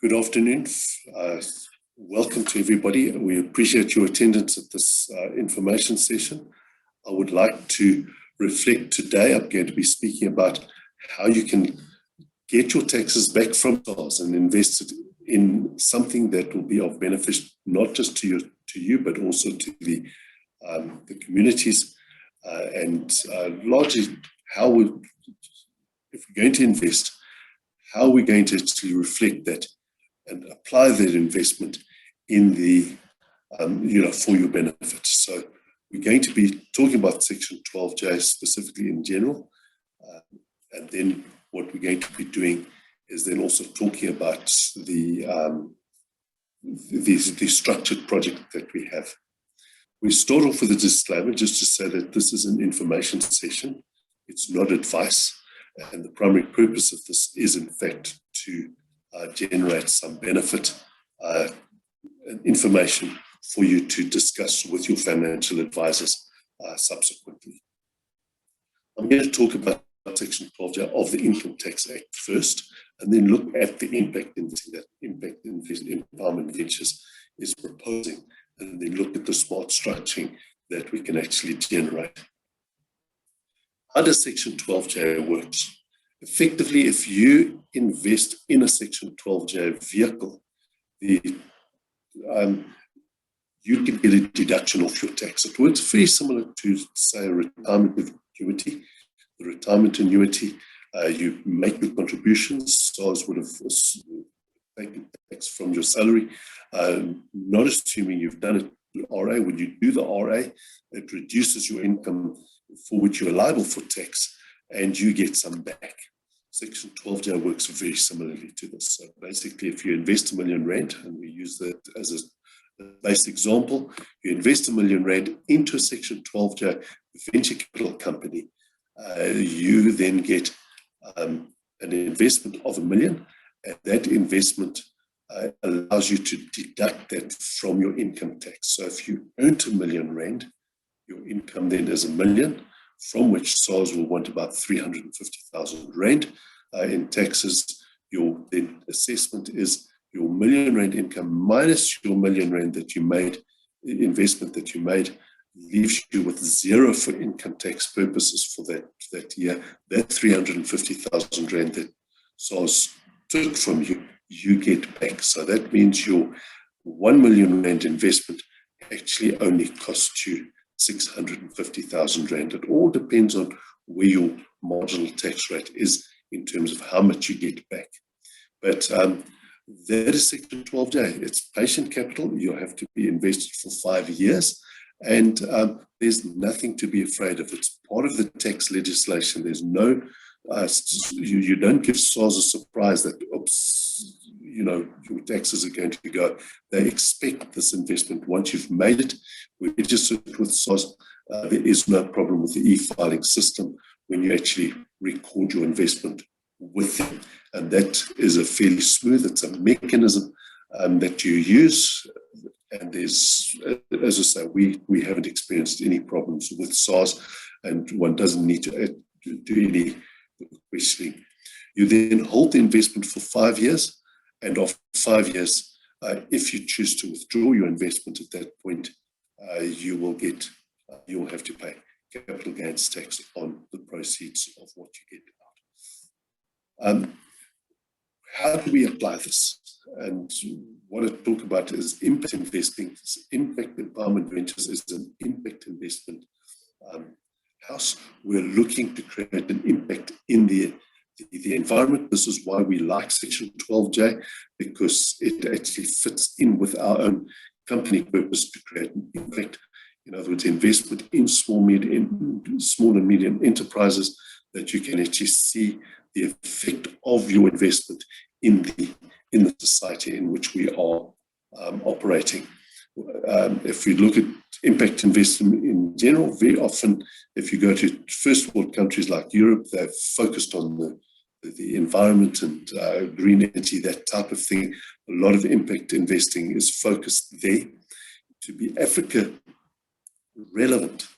Good afternoon. Welcome to everybody. We appreciate your attendance at this information session. I would like to reflect today. I'm going to be speaking about how you can get your taxes back from SARS and invest it in something that will be of benefit not just to you, but also to the communities, and largely how if we're going to invest, how are we going to actually reflect that and apply that investment in the, for your benefit. So we're going to be talking about Section 12J specifically in general, and then what we're going to be doing is then also talking about the structured project that we have. We start off with a disclaimer just to say that this is an information session. It's not advice, and the primary purpose of this is in fact to generate some benefit and information for you to discuss with your financial advisors subsequently. I'm going to talk about Section 12J of the Income Tax Act first, and then look at the impact empowerment ventures is proposing, and then look at the smart structuring that we can actually generate. How does Section 12J work? Effectively, if you invest in a Section 12J vehicle, you can get a deduction off your tax. It works very similar to, say, a retirement annuity. The retirement annuity, you make your contributions. SARS would have taken tax from your salary, not assuming you've done it through RA. When you do the RA, it reduces your income for which you're liable for tax, and you get some back. Section 12J works very similarly to this. So basically, if you invest R1 million, and we use that as a base example, you invest R1 million into a Section 12J venture capital company, you then get an investment of R1 million, and that investment allows you to deduct that from your income tax. So if you earned R1 million, your income then is R1 million, from which SARS will want about 350,000 Rand in taxes. Your then assessment is your R1 million income minus your R1 million that you made, investment that you made, leaves you with zero for income tax purposes for that year. That 350,000 Rand that SARS took from you, you get back. So that means your R1 million investment actually only costs you 650,000 Rand. It all depends on where your marginal tax rate is in terms of how much you get back. But that is Section 12J. It's patient capital. You have to be invested for 5 years, and there's nothing to be afraid of. It's part of the tax legislation. There's no, you don't give SARS a surprise that, oops, your taxes are going to go. They expect this investment. Once you've made it, we registered with SARS. There is no problem with the e-filing system when you actually record your investment with them. And that is a fairly smooth, it's a mechanism that you use. And there's, as I say, we haven't experienced any problems with SARS, and one doesn't need to do any questioning. You then hold the investment for 5 years, and after 5 years, if you choose to withdraw your investment at that point, you will have to pay capital gains tax on the proceeds of what you get out. How do we apply this? And what I talk about is impact investing. Impact empowerment ventures is an impact investment house. We're looking to create an impact in the environment. This is why we like Section 12J, because it actually fits in with our own company purpose to create an impact. In other words, investment in small and medium enterprises, that you can actually see the effect of your investment in the society in which we are operating. If we look at impact investment in general, very often, if you go to first world countries like Europe, they're focused on the environment and green energy, that type of thing. A lot of impact investing is focused there. To be Africa relevant,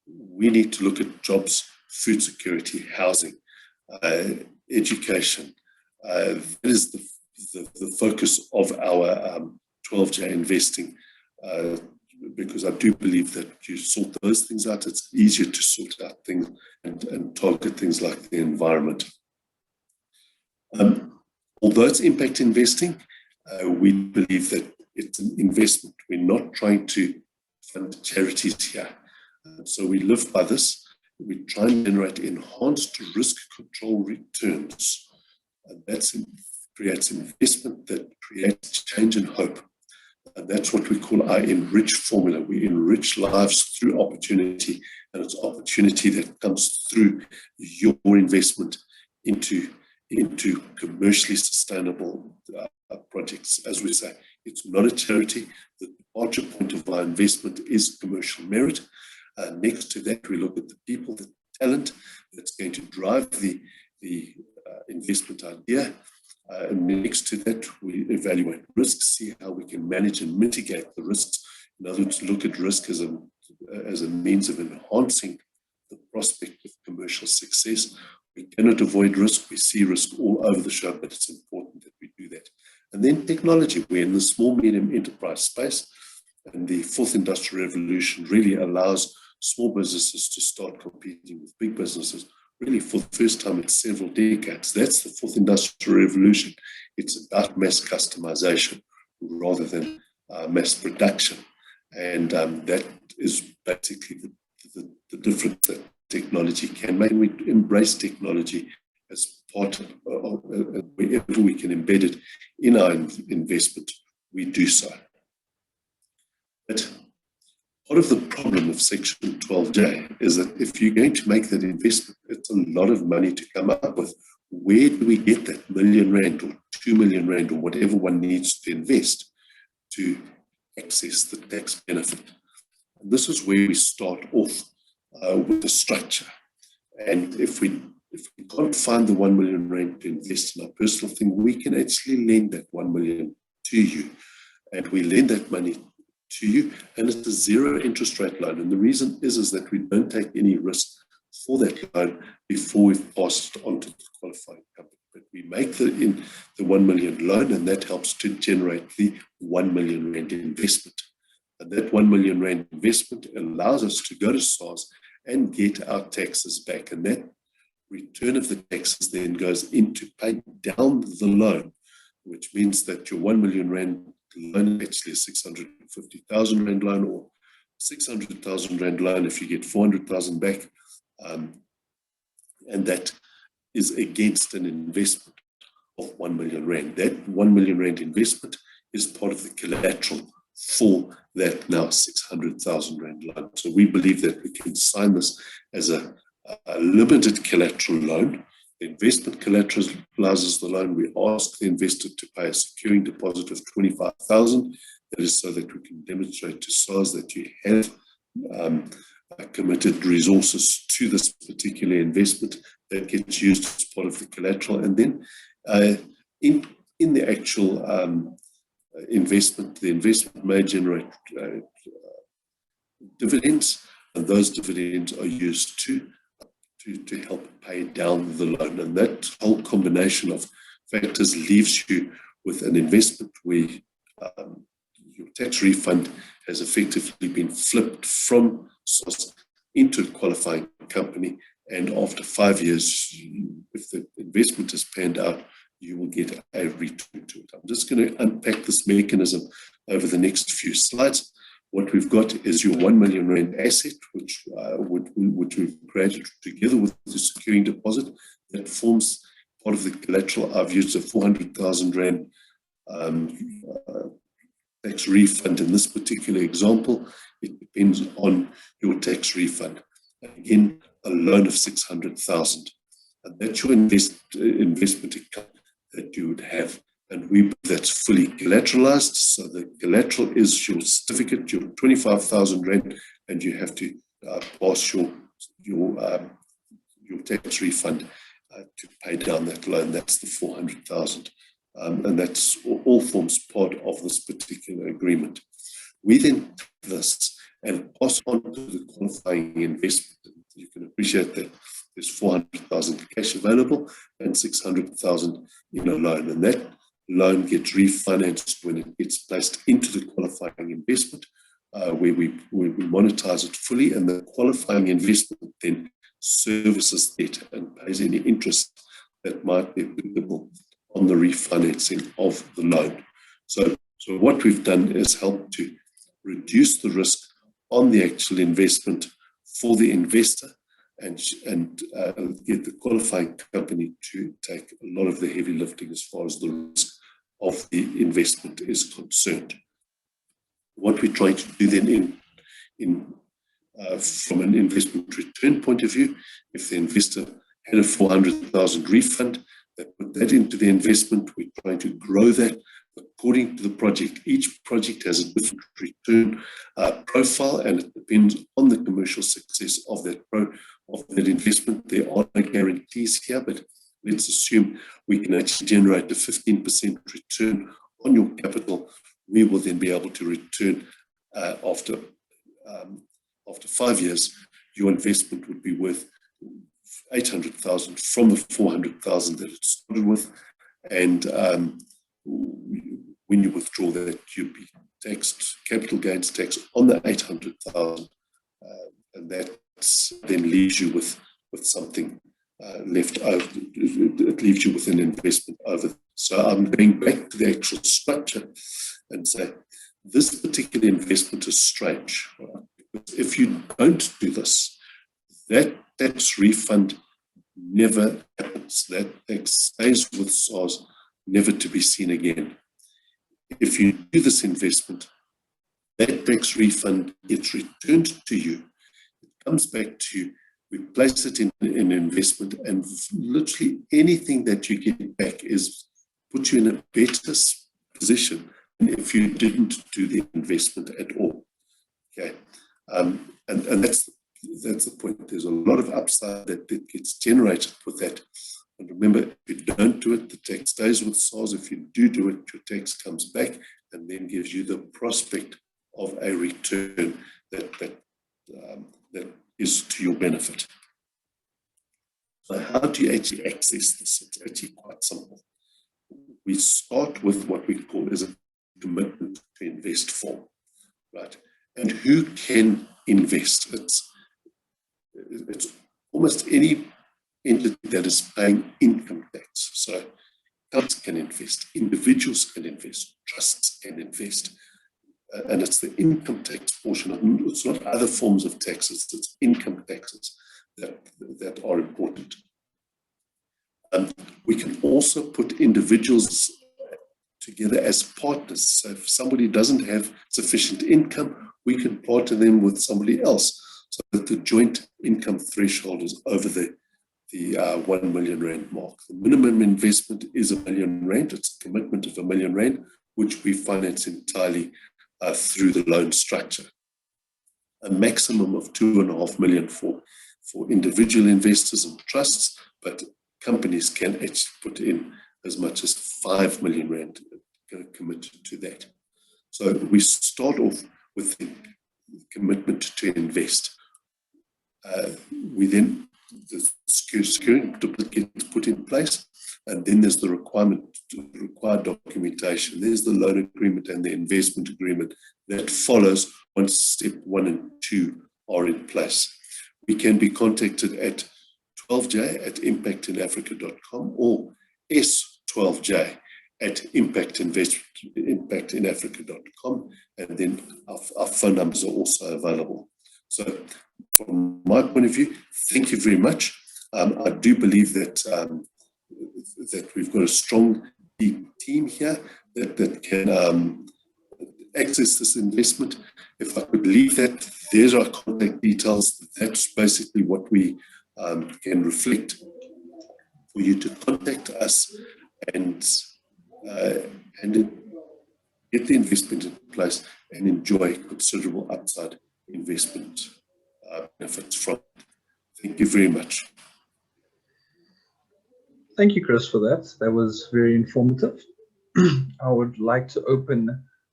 we need to look at jobs, food security, housing, education. That is the focus of our 12J investing, because I do believe that you sort those things out, it's easier to sort out things and target things like the environment. Although it's impact investing, we believe that it's an investment. We're not trying to fund charities here. So we live by this. We try and generate enhanced risk control returns. And that creates investment that creates change and hope. And that's what we call our Enrich formula. We enrich lives through opportunity, and it's opportunity that comes through your investment into commercially sustainable projects. As we say, it's not a charity. The departure point of our investment is commercial merit. Next to that, we look at the people, the talent that's going to drive the investment idea. And next to that, we evaluate risks, see how we can manage and mitigate the risks. In other words, look at risk as a means of enhancing the prospect of commercial success. We cannot avoid risk. We see risk all over the show, but it's important that we do that. And then technology. We're in the small, medium enterprise space, and the fourth industrial revolution really allows small businesses to start competing with big businesses, really for the first time in several decades. That's the fourth industrial revolution. It's about mass customization rather than mass production. And that is basically the difference that technology can make. We embrace technology as part of wherever we can embed it in our investment, we do so. But part of the problem of Section 12J is that if you're going to make that investment, it's a lot of money to come up with. Where do we get that R1 million or 2 million rand or whatever one needs to invest to access the tax benefit? And this is where we start off with the structure. And if we can't find the 1 million rand to invest in our personal thing, we can actually lend that 1 million to you. And we lend that money to you, and it's a zero interest rate loan. And the reason is that we don't take any risk for that loan before we've passed it on to the qualifying company. But we make the 1 million loan, and that helps to generate the 1 million rand investment. And that 1 million rand investment allows us to go to SARS and get our taxes back. And that return of the taxes then goes into paying down the loan, which means that your 1 million rand loan is actually a 650,000 rand loan, or 600,000 rand loan if you get 400,000 back. And that is against an investment of 1 million rand. That 1 million rand investment is part of the collateral for that now 600,000 rand loan. So we believe that we can sign this as a limited collateral loan. The investment collateralizes the loan. We ask the investor to pay a securing deposit of 25,000. That is so that we can demonstrate to SARS that you have committed resources to this particular investment that gets used as part of the collateral. And then in the actual investment, the investment may generate dividends, and those dividends are used to help pay down the loan. And that whole combination of factors leaves you with an investment where your tax refund has effectively been flipped from SARS into a qualifying company. And after 5 years, if the investment is panned out, you will get a return to it. I'm just going to unpack this mechanism over the next few slides. What we've got is your 1 million rand asset, which we've created together with the securing deposit. That forms part of the collateral. I've used a 400,000 rand tax refund in this particular example. It depends on your tax refund. Again, a loan of 600,000. And that's your investment account that you would have. And we believe that's fully collateralized. So the collateral is your certificate, your 25,000 rand, and you have to pass your tax refund to pay down that loan. That's the 400,000. And that's all forms part of this particular agreement. We then take this and pass on to the qualifying investment. You can appreciate that there's 400,000 cash available and 600,000 in a loan. And that loan gets refinanced when it gets placed into the qualifying investment, where we monetize it fully, and the qualifying investment then services debt and pays any interest that might be applicable on the refinancing of the loan. So what we've done is help to reduce the risk on the actual investment for the investor, and get the qualifying company to take a lot of the heavy lifting as far as the risk of the investment is concerned. What we're trying to do then from an investment return point of view, if the investor had a 400,000 refund, they put that into the investment. We're trying to grow that according to the project. Each project has a different return profile, and it depends on the commercial success of that investment. There are no guarantees here, but let's assume we can actually generate a 15% return on your capital. We will then be able to return after 5 years, your investment would be worth 800,000 from the 400,000 that it started with, and when you withdraw that, you'd be taxed capital gains tax on the 800,000, and that then leaves you with something left over. It leaves you with an investment over. So I'm going back to the actual structure and say this particular investment is strange. Right? Because if you don't do this, that tax refund never happens. That tax stays with SARS, never to be seen again. If you do this investment, that tax refund gets returned to you. It comes back to you. We place it in an investment, and literally anything that you get back puts you in a better position than if you didn't do the investment at all. Okay, and that's the point. There's a lot of upside that gets generated with that. And remember, if you don't do it, the tax stays with SARS. If you do it, your tax comes back and then gives you the prospect of a return that is to your benefit. So how do you actually access this? It's actually quite simple. We start with what we call as a commitment to invest form, right? And who can invest? It's almost any entity that is paying income tax. So companies can invest, individuals can invest, trusts can invest, and it's the income tax portion. It's not other forms of taxes, it's income taxes that are important. We can also put individuals together as partners. So if somebody doesn't have sufficient income, we can partner them with somebody else so that the joint income threshold is over the 1 million rand mark. The minimum investment is R1 million. It's a commitment of R1 million, which we finance entirely through the loan structure. A maximum of 2.5 million for individual investors and trusts, but companies can actually put in as much as 5 million rand committed to that. So we start off with the commitment to invest. We then, the security deposit gets put in place, and then there's the required documentation. There's the loan agreement and the investment agreement that follows once step 1 and 2 are in place. We can be contacted at 12j@impactinafrica.com or s12j@impactinafrica.com, and then our phone numbers are also available. So from my point of view, thank you very much. I do believe that we've got a strong team here that can access this investment. If I could leave that, there's our contact details. That's basically what we can reflect for you to contact us and get the investment in place and enjoy considerable upside investment benefits from it. Thank you very much. Thank you, Chris, for that. That was very informative. I would like to open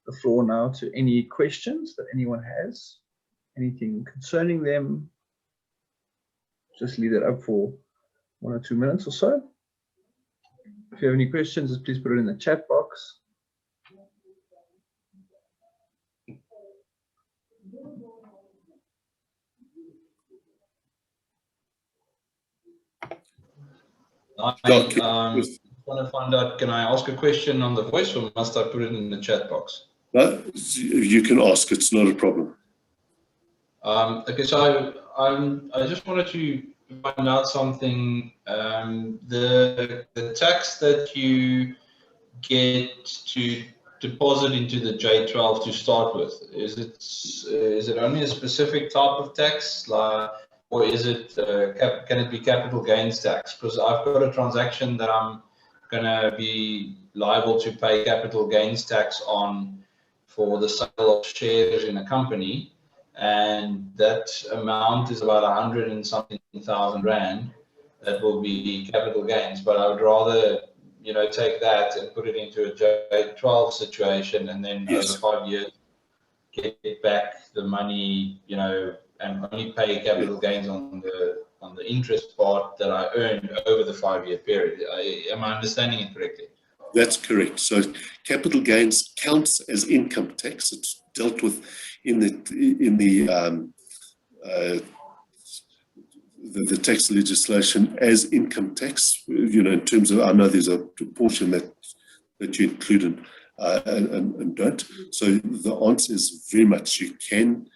the floor now to any questions that anyone has. Anything concerning them? Just leave that up for 1 or 2 minutes or so. If you have any questions, please put it in the chat box. I want to find out, can I ask a question on the voice, or must I put it in the chat box? No, you can ask, it's not a problem. Okay, so I just wanted to find out something. The tax that you get to deposit into the J12 to start with, is it only a specific type of tax, like, or is it can it be capital gains tax? Because I've got a transaction that I'm going to be liable to pay capital gains tax on for the sale of shares in a company, and that amount is about 100 and something thousand rand. That will be capital gains, but I would rather, you know, take that and put it into a J12 situation, and then over 5 years get back the money, you know, and only pay capital gains on the interest part that I earned over the 5-year period. Am I understanding it correctly? That's correct. So capital gains counts as income tax. It's dealt with in the tax legislation as income tax. You know, in terms of, I know there's a portion that you included and don't. So the answer is very much you can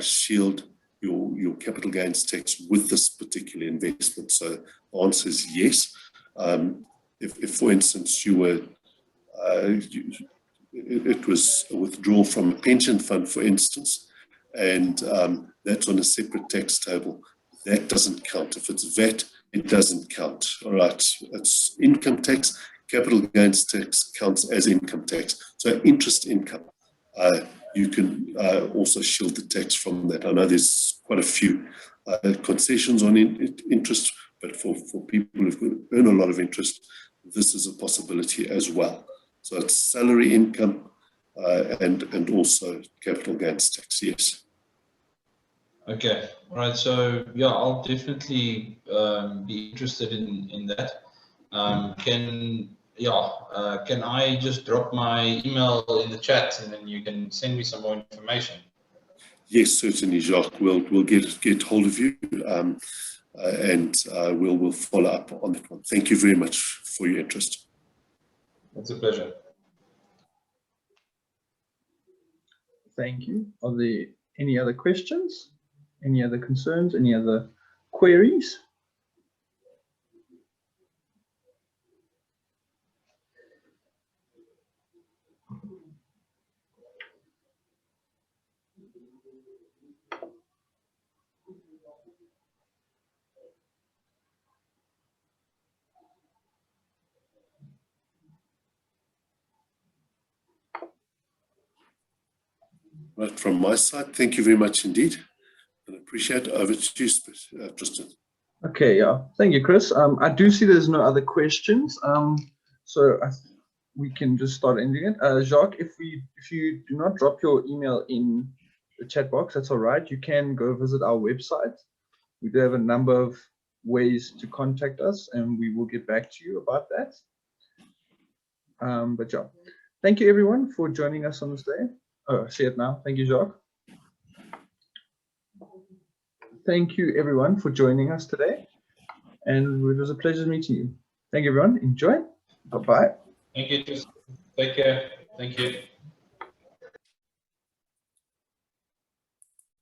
shield your capital gains tax with this particular investment. So the answer is yes. If for instance, you were, it was a withdrawal from a pension fund, for instance, and that's on a separate tax table, that doesn't count. If it's VAT, it doesn't count. All right, it's income tax. Capital gains tax counts as income tax. So interest income, you can also shield the tax from that. I know there's quite a few concessions on interest, but for people who earn a lot of interest, this is a possibility as well. So it's salary income and also capital gains tax, yes. Okay, all right. So yeah, I'll definitely be interested in that. Can I just drop my email in the chat, and then you can send me some more information? Yes, certainly, Jacques. We'll get hold of you, and we'll follow up on that one. Thank you very much for your interest. It's a pleasure. Thank you. Are there any other questions? Any other concerns? Any other queries? Right, from my side, thank you very much indeed. I appreciate it. Over to you, Tristan. Okay, yeah. Thank you, Chris. I do see there's no other questions. So we can just start ending it. Jacques, if you do not drop your email in the chat box, that's all right. You can go visit our website. We do have a number of ways to contact us, and we will get back to you about that. But yeah, thank you everyone for joining us on this day. Oh, I see it now. Thank you, Jacques. Thank you everyone for joining us today, and it was a pleasure meeting you. Thank you everyone. Enjoy. Bye-bye. Thank you. Take care. Thank you.